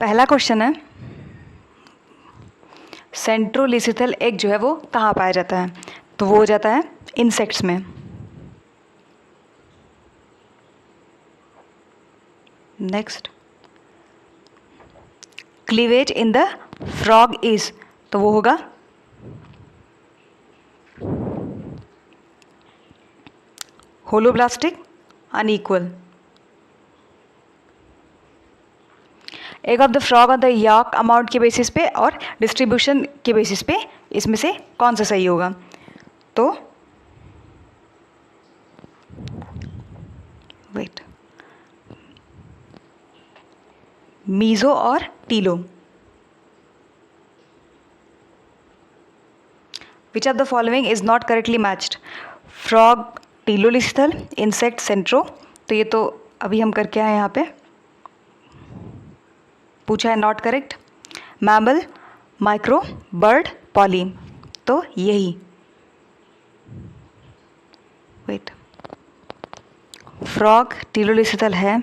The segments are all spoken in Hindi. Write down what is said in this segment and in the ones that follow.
पहला क्वेश्चन है सेंट्रोलिसिथल एग जो है वो कहाँ पाया जाता है, तो वो हो जाता है इंसेक्ट्स में। Next, cleavage in the frog is, तो वो होगा holoblastic unequal. Egg of the frog on the yolk amount के बेसिस पे और डिस्ट्रीब्यूशन के बेसिस पे इसमें से कौन सा सही होगा, तो वेट, मीजो और telo. Which of the following is not correctly matched, frog telolecithal, insect centro, तो ये तो अभी हम करके आए यहाँ पे, पूछा है not correct. Mammal, micro, bird, poly, तो यही, वेट, फ्रॉग टीलोलिस्थल है,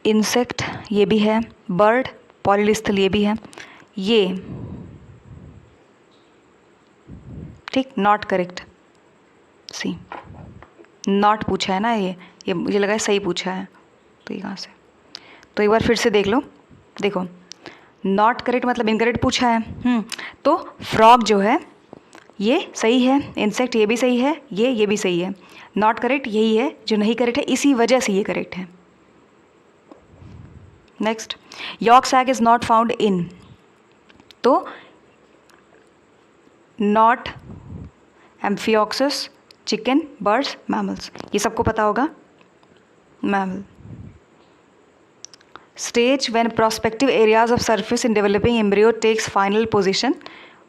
इंसेक्ट ये भी है, बर्ड पॉलीलिस्थल ये भी है, ये ठीक नॉट करेक्ट। सी नॉट पूछा है ना, ये मुझे लगा है सही पूछा है, तो ये कहाँ से, तो एक बार फिर से देख लो, देखो नॉट करेक्ट मतलब इनकरेक्ट पूछा है। तो फ्रॉग जो है ये सही है, इंसेक्ट ये भी सही है, ये भी सही है, नॉट करेक्ट यही है जो नहीं करेक्ट है, इसी वजह से ये करेक्ट है। Next, yolk sac is not found in, तो not amphioxus, chicken, birds, mammals, ये सबको पता होगा, mammal. Stage when prospective areas of surface in developing embryo takes final position,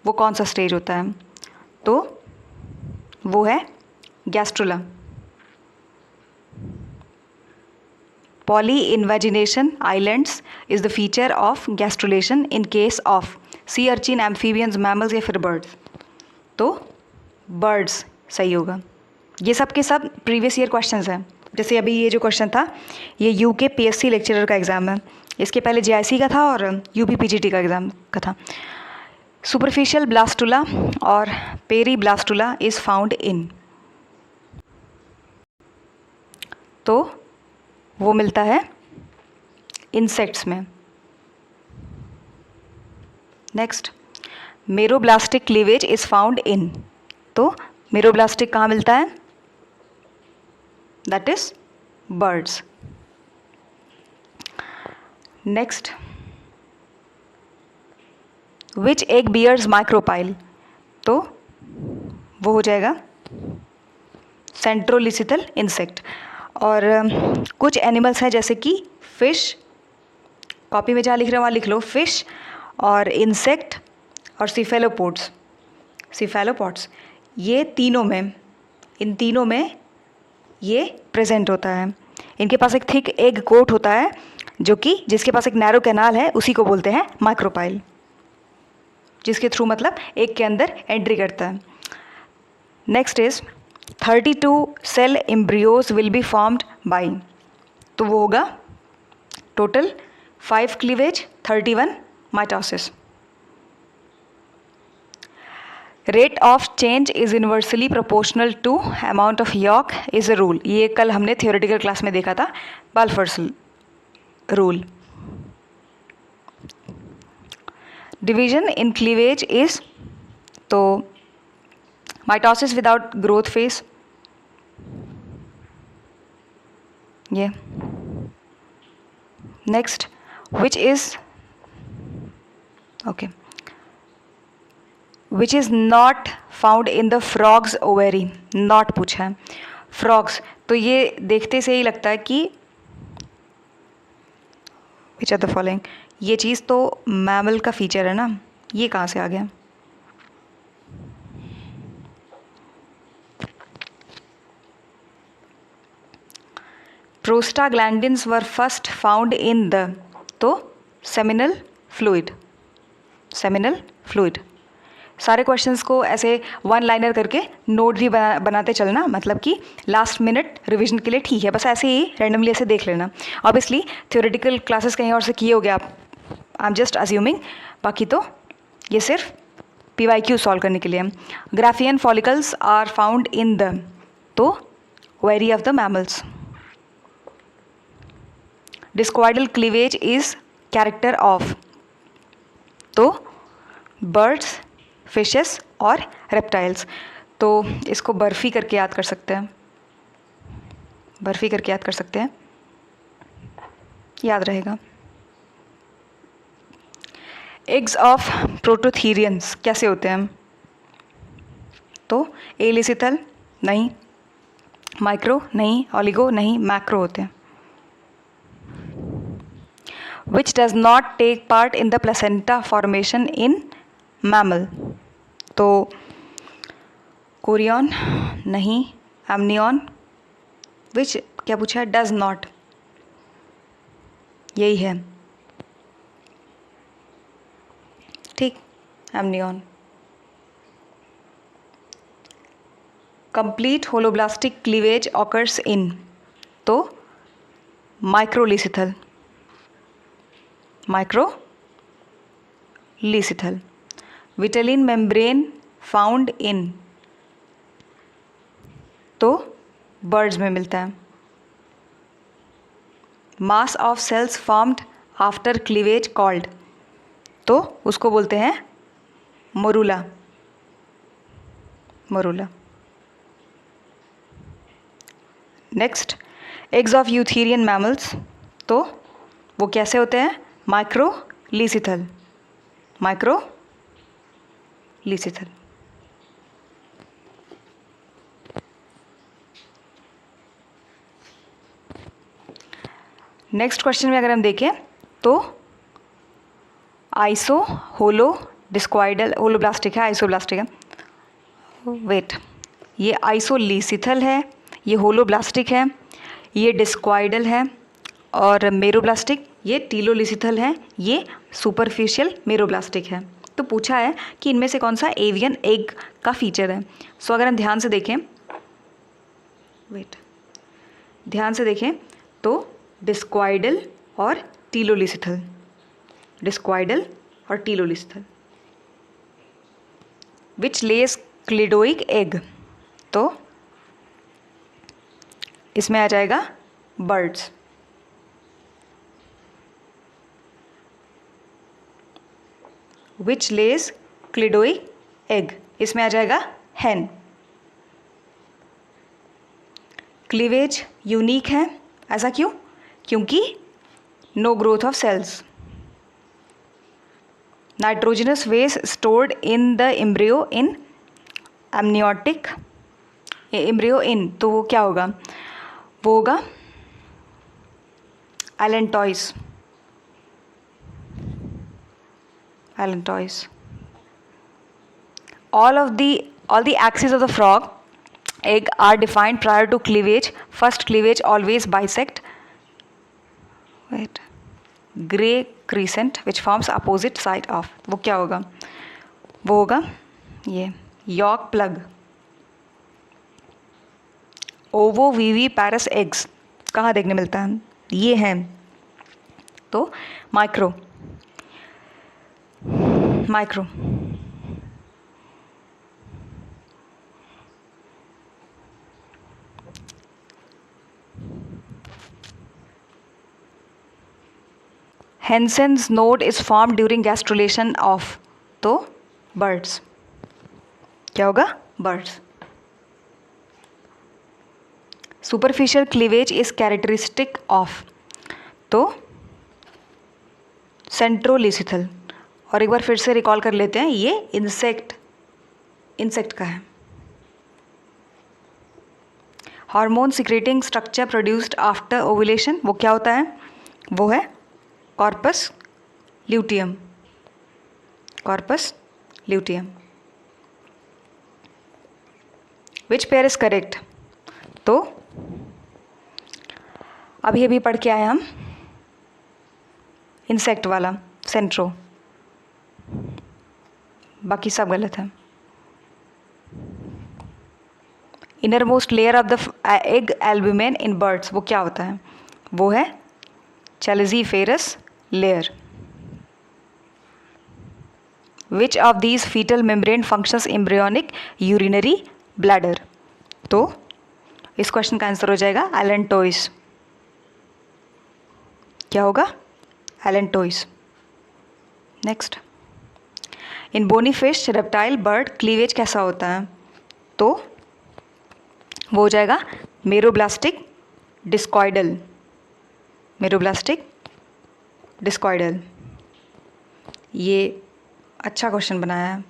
वो कौन सा स्टेज होता है, तो वो है gastrula. Poly invagination islands is the feature of gastrulation in case of sea urchin, amphibians, mammals या फिर बर्ड्स, तो बर्ड्स सही होगा। ये सब के सब प्रीवियस ईयर क्वेश्चंस हैं, जैसे अभी ये जो क्वेश्चन था ये यूके पीएससी लेक्चरर का एग्ज़ाम है, इसके पहले जेआईसी का था और यूपी पीजीटी का एग्ज़ाम का था। सुपरफिशियल ब्लास्टुला और peri blastula is found in, तो वो मिलता है इंसेक्ट्स में। Next, meroblastic cleavage is found in, तो मेरोब्लास्टिक कहाँ मिलता है, that is birds. Next, which egg bears micropyle, तो वो हो जाएगा सेंट्रोलिसिथल इंसेक्ट। और कुछ एनिमल्स हैं जैसे कि फिश, कॉपी में जहाँ लिख रहे हो वहाँ लिख लो, फिश और इंसेक्ट और सिफेलोपॉड्स, ये तीनों में, इन तीनों में ये प्रेजेंट होता है। इनके पास एक थिक एग कोट होता है जो कि जिसके पास एक नैरो कैनाल है, उसी को बोलते हैं माइक्रोपाइल, जिसके थ्रू मतलब एग के अंदर एंट्री करता है। Next is 32 cell embryos will be formed by, तो वो होगा total 5 cleavage, 31 mitosis. Rate of change is inversely proportional to amount of yolk is a rule, ये कल हमने थियोरेटिकल क्लास में देखा था, Balfour's rule. Division in cleavage is, तो माइटोसिस विदाउट ग्रोथ फेस, ये। Next, which is okay, which is not found in the frog's ovary, not पूछा है। फ्रॉग्स, तो ये देखते से ही लगता है कि विच आर द फॉलोइंग, ये चीज़ तो मैमल का फीचर है ना, ये कहाँ से आ गया, prostaglandins were first found in the, तो सेमिनल फ्लूइड, सारे क्वेश्चंस को ऐसे वन लाइनर करके नोट भी बनाते चलना, मतलब कि लास्ट मिनट रिवीजन के लिए ठीक है, बस ऐसे ही रैंडमली ऐसे देख लेना। ऑब्वियसली थ्योरेटिकल क्लासेस कहीं और से किए होगे आप, आई एम जस्ट अज्यूमिंग, बाकी तो ये सिर्फ PYQ सॉल्व करने के लिए। Graafian follicles are found in the, तो ovary of the mammals. Discoidal cleavage is character of, तो बर्ड्स, फिशेस और रेप्टाइल्स। तो इसको बर्फी करके याद कर सकते हैं, बर्फी करके याद कर सकते हैं, याद रहेगा। एग्स ऑफ प्रोटोथीरियंस कैसे होते हैं? तो एलिसिथल नहीं, माइक्रो नहीं, ऑलिगो नहीं, मैक्रो होते हैं। Which does not take part in the placenta formation in mammal? तो कोरियन नहीं, एमनियन, विच क्या पूछा है? डज नॉट, यही है ठीक, amnion. Complete holoblastic cleavage occurs in, तो माइक्रोलिसिथल, माइक्रोलिसिथल। विटेलिन मेम्ब्रेन फाउंड इन, तो बर्ड्स में मिलता है। Mass of cells formed after cleavage called, तो उसको बोलते हैं morula, morula. Next, eggs of eutherian mammals, तो वो कैसे होते हैं? माइक्रोलिसिथल, माइक्रोलिसिथल। नेक्स्ट क्वेश्चन में अगर हम देखें तो आइसो, होलो, डिस्क्वाइडल, होलोब्लास्टिक है, आइसोब्लास्टिक है, वेट, ये आइसोलिसिथल है, ये होलोब्लास्टिक है, ये डिस्क्वाइडल है, और मेरोब्लास्टिक ये टीलोलिसिथल है, ये सुपरफिशियल मेरोब्लास्टिक है। तो पूछा है कि इनमें से कौन सा एवियन एग का फीचर है। सो अगर हम ध्यान से देखें, वेट, ध्यान से देखें तो डिस्क्वाइडल और टीलोलिसिथल, डिस्क्वाइडल और टीलोलिसिथल। विच लेस क्लिडोइक एग, तो इसमें आ जाएगा बर्ड्स। विच लेस क्लिडोइक एग, इसमें आ जाएगा हैन। क्लीवेज यूनिक है, ऐसा क्यों? क्योंकि no growth of cells. Nitrogenous waste stored in the embryo in amniotic, embryo in, तो वो क्या होगा? वो होगा allantois, allantois. all the axes of the frog egg are defined prior to cleavage. First cleavage always bisect, wait, gray crescent which forms opposite side of, वो क्या होगा? वो होगा ये यॉर्क प्लग। ओवो वीवी पैरस एग्स कहाँ देखने मिलता है? ये हैं, तो micro, micro. Hensen's node is formed during gastrulation of, तो birds, क्या होगा? birds. Superficial cleavage is characteristic of, तो सेंट्रोलिसिथल। और एक बार फिर से रिकॉल कर लेते हैं, ये इंसेक्ट का है। Hormone secreting structure produced after ovulation, वो क्या होता है? वो है corpus luteum, corpus luteum. Which pair is correct? तो अभी अभी पढ़ के आए हम इंसेक्ट वाला, सेंट्रो। बाकी सब गलत है। Inner most layer of the egg albumen in birds, वो क्या होता है? वो है chalaziferous layer. Which of these foetal membrane functions embryonic urinary bladder? तो इस क्वेश्चन का आंसर हो जाएगा एलेंटोइस। क्या होगा? Allantois. Next, in bony fish reptile bird cleavage कैसा होता है? तो वो हो जाएगा मेरोब्लास्टिक डिस्कॉइडल। मेरोब्लास्टिक डिस्कॉइडल। ये अच्छा क्वेश्चन बनाया है।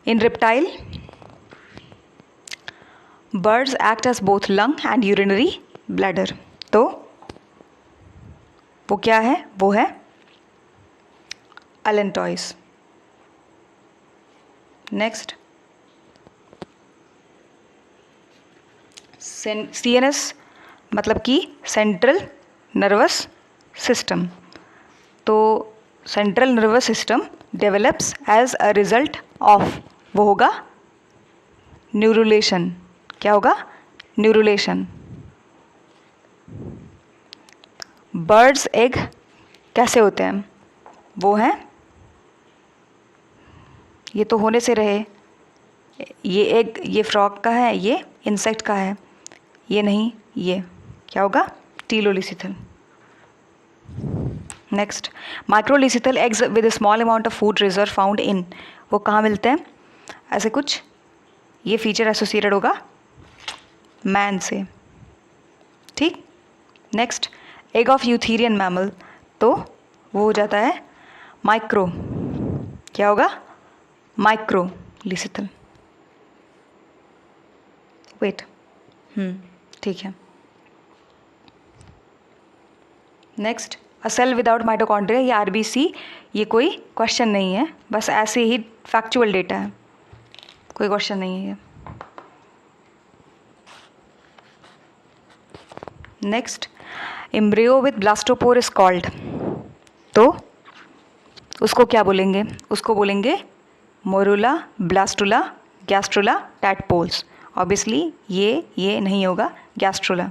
In reptile birds act as both lung and urinary bladder. तो वो क्या है? वो है एलेंटोइस। नेक्स्ट, CNS मतलब कि सेंट्रल नर्वस सिस्टम। तो central nervous system develops as a result of, वो होगा न्यूरुलेशन। क्या होगा? न्यूरुलेशन। बर्ड्स एग कैसे होते हैं? वो हैं, ये तो होने से रहे, ये एग ये फ्रॉग का है, ये इंसेक्ट का है, ये नहीं, ये क्या होगा? Telolecithal. Next, microlecithal eggs with a small amount of food reserve found in, वो कहाँ मिलते हैं? ऐसे कुछ ये फीचर एसोसिएटेड होगा मैन से। ठीक। Next, egg of eutherian mammal, तो वो हो जाता है माइक्रो, क्या होगा? माइक्रोलिसिथल। वेट, ठीक है। नेक्स्ट, अ सेल विदाउट माइटोकॉन्ड्रिया, ये RBC, ये कोई क्वेश्चन नहीं है, बस ऐसे ही फैक्चुअल डेटा है, कोई क्वेश्चन नहीं है। Next, embryo with blastopore is called, तो उसको क्या बोलेंगे? उसको बोलेंगे morula, blastula, gastrula, tadpoles. Obviously ये नहीं होगा, gastrula.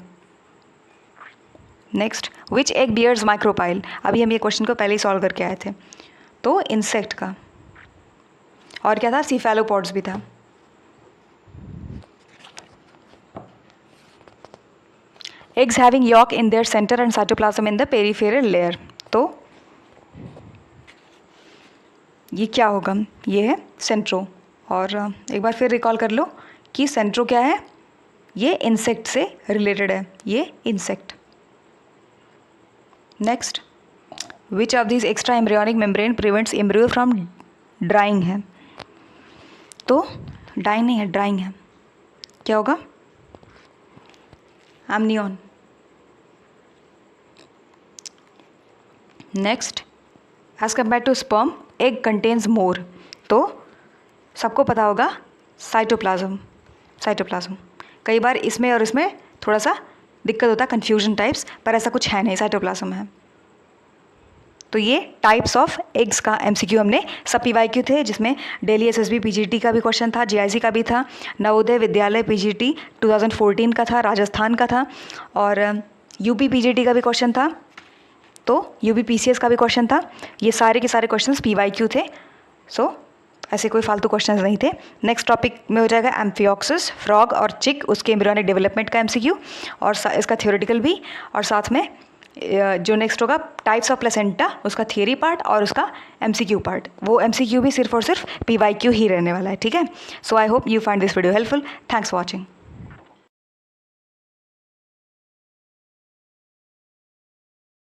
Next, which egg bears micropyle, अभी हम ये क्वेश्चन को पहले ही सॉल्व करके आए थे, तो इंसेक्ट का। और क्या था? सीफेलोपॉड्स भी था। Eggs having yolk in their centre and cytoplasm in the peripheral layer, तो ये क्या होगा? ये है सेंट्रो। और एक बार फिर रिकॉल कर लो कि सेंट्रो क्या है? ये इंसेक्ट से रिलेटेड है, ये insect. Next, which of this extra embryonic membrane prevents embryo from drying है, तो डाइंग नहीं है, ड्राइंग है। क्या होगा? Amnion. Next, as compare to sperm egg contains more, तो सबको पता होगा साइटोप्लाज्म। साइटोप्लाज्म कई बार इसमें और इसमें थोड़ा सा दिक्कत होता है, कन्फ्यूजन टाइप्स, पर ऐसा कुछ है नहीं, साइटोप्लाज्म है। तो ये टाइप्स ऑफ एग्स का MCQ हमने सब PYQ थे, जिसमें दिल्ली SSB PGT का भी क्वेश्चन था, GIC का भी था, नवोदय विद्यालय PGT 2014 का था, राजस्थान का था, और UP PGT का भी क्वेश्चन था, तो UP PCS का भी क्वेश्चन था। ये सारे के सारे क्वेश्चंस PYQ थे, सो ऐसे कोई फालतू क्वेश्चंस नहीं थे। नेक्स्ट टॉपिक में हो जाएगा एम्फियोक्सिस, फ्रॉग और चिक, उसके एम्ब्रियोनिक डेवलपमेंट का MCQ, और इसका थ्योरेटिकल भी, और साथ में जो नेक्स्ट होगा टाइप्स ऑफ प्लेसेंटा, उसका थियरी पार्ट और उसका MCQ पार्ट। वो MCQ भी सिर्फ और सिर्फ PYQ ही रहने वाला है, ठीक है। So I hope you find this video helpful. Thanks for watching.